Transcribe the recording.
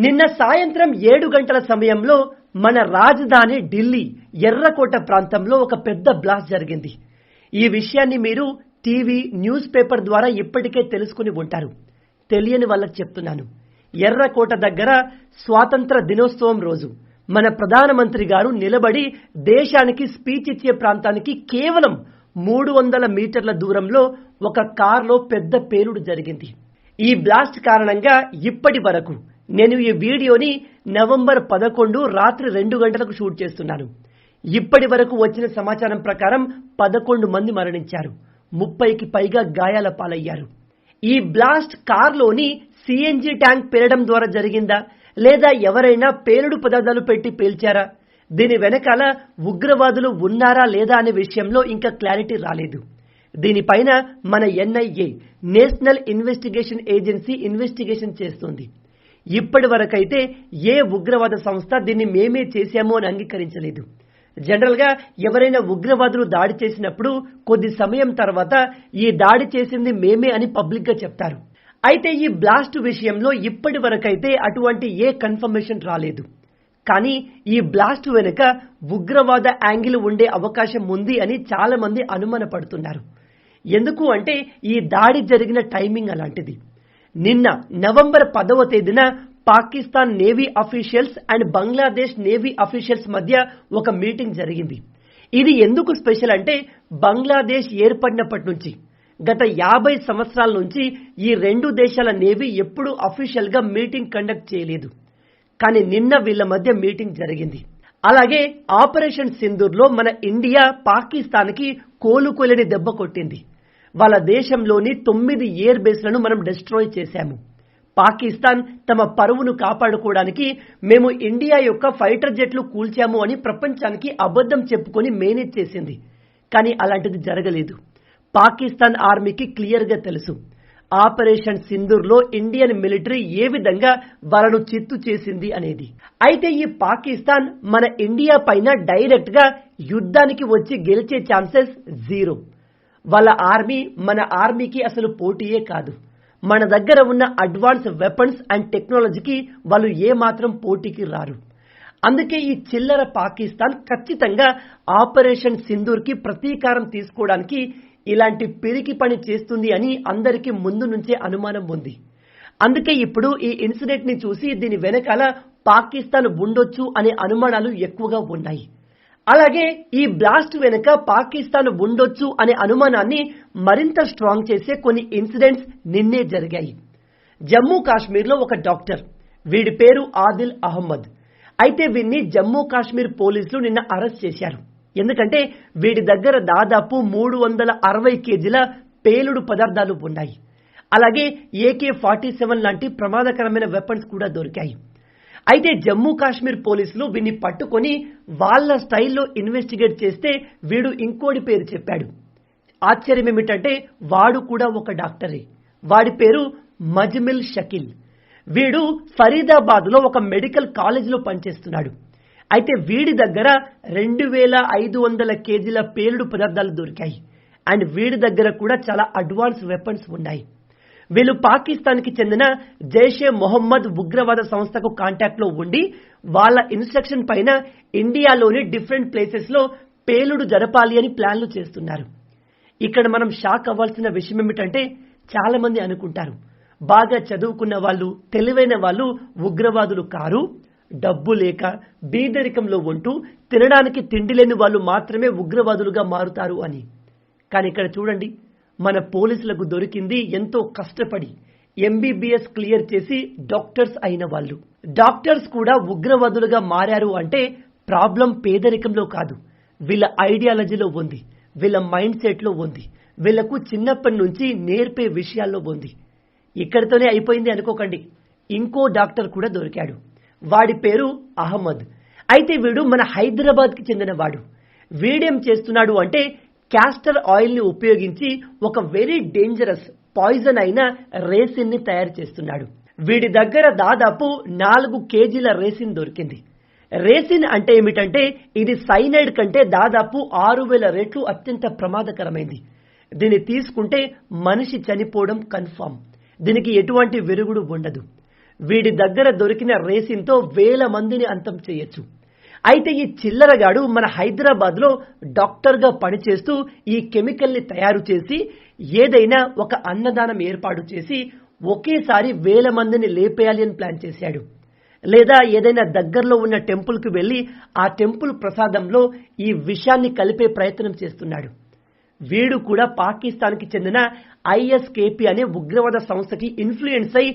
నిన్న సాయంత్రం 7 గంటల సమయంలో మన రాజధాని ఢిల్లీ ఎర్రకోట ప్రాంతంలో ఒక పెద్ద బ్లాస్ట్ జరిగింది. ఈ విషయాన్ని మీరు టీవీ, న్యూస్ పేపర్ ద్వారా ఇప్పటికే తెలుసుకుని ఉంటారు. తెలియని వాళ్ళకి చెప్తున్నాను. ఎర్రకోట దగ్గర స్వాతంత్ర దినోత్సవం రోజు మన ప్రధానమంత్రి గారు నిలబడి దేశానికి స్పీచ్ ఇచ్చే ప్రాంతానికి కేవలం 300 మీటర్ల దూరంలో ఒక కారులో పెద్ద పేలుడు జరిగింది. ఈ బ్లాస్ట్ కారణంగా ఇప్పటి వరకు నేను ఈ వీడియోని నవంబర్ 11 రాత్రి 2 గంటలకు షూట్ చేస్తున్నాను. ఇప్పటి వరకు వచ్చిన సమాచారం ప్రకారం 11 మంది మరణించారు, 30కి పైగా గాయాల పాలయ్యారు. ఈ బ్లాస్ట్ కార్లోని సిఎన్జి ట్యాంక్ పేలడం ద్వారా జరిగిందా, లేదా ఎవరైనా పేలుడు పదార్థాలు పెట్టి పేల్చారా, దీని వెనకాల ఉగ్రవాదులు ఉన్నారా లేదా అనే విషయంలో ఇంకా క్లారిటీ రాలేదు. దీనిపైన మన NIA, national investigation agency investigation చేస్తుంది. ఇప్పటి వరకైతే ఏ ఉగ్రవాద సంస్థ దీన్ని మేమే చేశామో అని అంగీకరించలేదు. జనరల్ గా ఎవరైనా ఉగ్రవాదులు దాడి చేసినప్పుడు కొద్ది సమయం తర్వాత ఈ దాడి చేసింది మేమే అని పబ్లిక్ గా చెప్తారు. అయితే ఈ బ్లాస్ట్ విషయంలో ఇప్పటి వరకైతే అటువంటి ఏ కన్ఫర్మేషన్ రాలేదు. కానీ ఈ బ్లాస్ట్ వెనుక ఉగ్రవాద యాంగిల్ ఉండే అవకాశం ఉంది అని చాలా మంది అనుమానపడుతున్నారు. ఎందుకు అంటే ఈ దాడి జరిగిన టైమింగ్ అలాంటిది. నిన్న నవంబర్ 10వ తేదీన Pakistan navy officials and Bangladesh navy officials మధ్య ఒక మీటింగ్ జరిగింది. ఇది ఎందుకు స్పెషల్ అంటే బంగ్లాదేశ్ ఏర్పడినప్పటి నుంచి గత 50 సంవత్సరాల నుంచి ఈ రెండు దేశాల నేవీ ఎప్పుడూ అఫీషియల్ గా మీటింగ్ కండక్ట్ చేయలేదు. కానీ నిన్న వీళ్ళ మధ్య మీటింగ్ జరిగింది. అలాగే ఆపరేషన్ సింధూర్ లో మన ఇండియా పాకిస్తాన్ కి కోలుకోలేని దెబ్బ కొట్టింది. వాళ్ళ దేశంలోని 9 ఎయిర్ బేస్లను మనం డిస్ట్రాయ్ చేశాము. పాకిస్తాన్ తమ పరువును కాపాడుకోవడానికి మేము ఇండియా యొక్క ఫైటర్ జెట్లు కూల్చాము అని ప్రపంచానికి అబద్ధం చెప్పుకొని మేనేజ్ చేసింది. కానీ అలాంటిది జరగలేదు. పాకిస్తాన్ ఆర్మీకి క్లియర్ గా తెలుసు ఆపరేషన్ సింధూర్ లో ఇండియన్ మిలిటరీ ఏ విధంగా వాళ్ళను చిత్తు చేసింది అనేది. అయితే ఈ పాకిస్తాన్ మన ఇండియా పైన డైరెక్ట్ గా యుద్ధానికి వచ్చి గెలిచే ఛాన్సెస్ జీరో. వాళ్ళ ఆర్మీ మన ఆర్మీకి అసలు పోటీయే కాదు. మన దగ్గర ఉన్న అడ్వాన్స్ వెపన్స్ అండ్ టెక్నాలజీకి వాళ్ళు ఏ మాత్రం పోటీకి రారు. అందుకే ఈ చిల్లర పాకిస్తాన్ ఖచ్చితంగా ఆపరేషన్ సింధూర్ కి ప్రతీకారం తీసుకోవడానికి ఇలాంటి పిరికి పని చేస్తుంది అని అందరికీ ముందు నుంచే అనుమానం ఉంది. అందుకే ఇప్పుడు ఈ ఇన్సిడెంట్ ని చూసి దీని వెనకాల పాకిస్తాన్ ఉండొచ్చు అనే అనుమానాలు ఎక్కువగా ఉన్నాయి. అలాగే ఈ బ్లాస్ట్ వెనుక పాకిస్తాన్ ఉండొచ్చు అనే అనుమానాన్ని మరింత స్ట్రాంగ్ చేసే కొన్ని ఇన్సిడెంట్స్ నిన్నే జరిగాయి. జమ్మూ కాశ్మీర్ లో ఒక డాక్టర్, వీడి పేరు ఆదిల్ అహ్మద్. అయితే వీడిని జమ్మూ కాశ్మీర్ పోలీసులు నిన్న అరెస్ట్ చేశారు. ఎందుకంటే వీడి దగ్గర దాదాపు 360 కేజీల పేలుడు పదార్థాలు ఉన్నాయి. అలాగే AK-47 లాంటి ప్రమాదకరమైన వెపన్స్ కూడా దొరికాయి. అయితే జమ్మూ కాశ్మీర్ పోలీసులు వీడిని పట్టుకొని వాళ్ళ స్టైల్లో ఇన్వెస్టిగేట్ చేస్తే వీడు ఇంకోటి పేరు చెప్పాడు. ఆశ్చర్యం ఏమిటంటే వాడు కూడా ఒక డాక్టరే. వాడి పేరు మజ్మిల్ షకీల్. వీడు ఫరీదాబాద్ లో ఒక మెడికల్ కాలేజీలో పనిచేస్తున్నాడు. అయితే వీడి దగ్గర 2500 కేజీల పేలుడు పదార్థాలు దొరికాయి. అండ్ వీడి దగ్గర కూడా చాలా అడ్వాన్స్ వెపన్స్ ఉన్నాయి. వీళ్ళు పాకిస్తాన్ కి చెందిన జైషే మొహమ్మద్ ఉగ్రవాద సంస్థకు కాంటాక్ట్ లో ఉండి వాళ్ళ ఇన్స్ట్రక్షన్ పైన ఇండియాలోని డిఫరెంట్ ప్లేసెస్ లో పేలుడు జరపాలి అని ప్లాన్లు చేస్తున్నారు. ఇక్కడ మనం షాక్ అవ్వాల్సిన విషయం ఏమిటంటే చాలా మంది అనుకుంటారు బాగా చదువుకున్న వాళ్ళు, తెలివైన వాళ్ళు ఉగ్రవాదులు కారు, డబ్బు లేక బీదరికంలో ఉంటూ తినడానికి తిండి లేని వాళ్ళు మాత్రమే ఉగ్రవాదులుగా మారుతారు అని. కానీ ఇక్కడ చూడండి, మన పోలీసులకు దొరికింది ఎంతో కష్టపడి MBBS క్లియర్ చేసి డాక్టర్స్ అయిన వాళ్ళు. డాక్టర్స్ కూడా ఉగ్రవాదులుగా మారారు అంటే ప్రాబ్లం పేదరికంలో కాదు, వీళ్ళ ఐడియాలజీలో ఉంది, వీళ్ళ మైండ్ సెట్ లో ఉంది, వీళ్లకు చిన్నప్పటి నుంచి నేర్పే విషయాల్లో ఉంది. ఇక్కడితోనే అయిపోయింది అనుకోకండి, ఇంకో డాక్టర్ కూడా దొరికాడు. వాడి పేరు అహ్మద్. అయితే వీడు మన హైదరాబాద్ కి చెందిన వాడు. వీడేం చేస్తున్నాడు అంటే క్యాస్టర్ ఆయిల్ ని ఉపయోగించి ఒక వెరీ డేంజరస్ పాయిజన్ అయిన రేసిన్ ని తయారు చేస్తున్నాడు. వీడి దగ్గర దాదాపు 4 కేజీల రేసిన్ దొరికింది. రేసిన్ అంటే ఏమిటంటే ఇది సైనైడ్ కంటే దాదాపు 6000 రెట్లు అత్యంత ప్రమాదకరమైంది. దీన్ని తీసుకుంటే మనిషి చనిపోవడం కన్ఫర్మ్. దీనికి ఎటువంటి విరుగుడు ఉండదు. వీడి దగ్గర దొరికిన రేసిన్తో వేల మందిని అంతం చేయొచ్చు. అయితే ఈ చిల్లరగాడు మన హైదరాబాద్లో డాక్టర్గా పనిచేస్తూ ఈ కెమికల్ని తయారు చేసి ఏదైనా ఒక అన్నదానం ఏర్పాటు చేసి ఒకేసారి వేల మందిని లేపేయాలి అని ప్లాన్ చేశాడు. లేదా ఏదైనా దగ్గరలో ఉన్న టెంపుల్కి వెళ్ళి ఆ టెంపుల్ ప్రసాదంలో ఈ విషయాన్ని కలిపే ప్రయత్నం చేస్తున్నాడు. వీడు కూడా పాకిస్తాన్కి చెందిన ISKP అనే ఉగ్రవాద సంస్థకి ఇన్ఫ్లుయెన్స్ అయి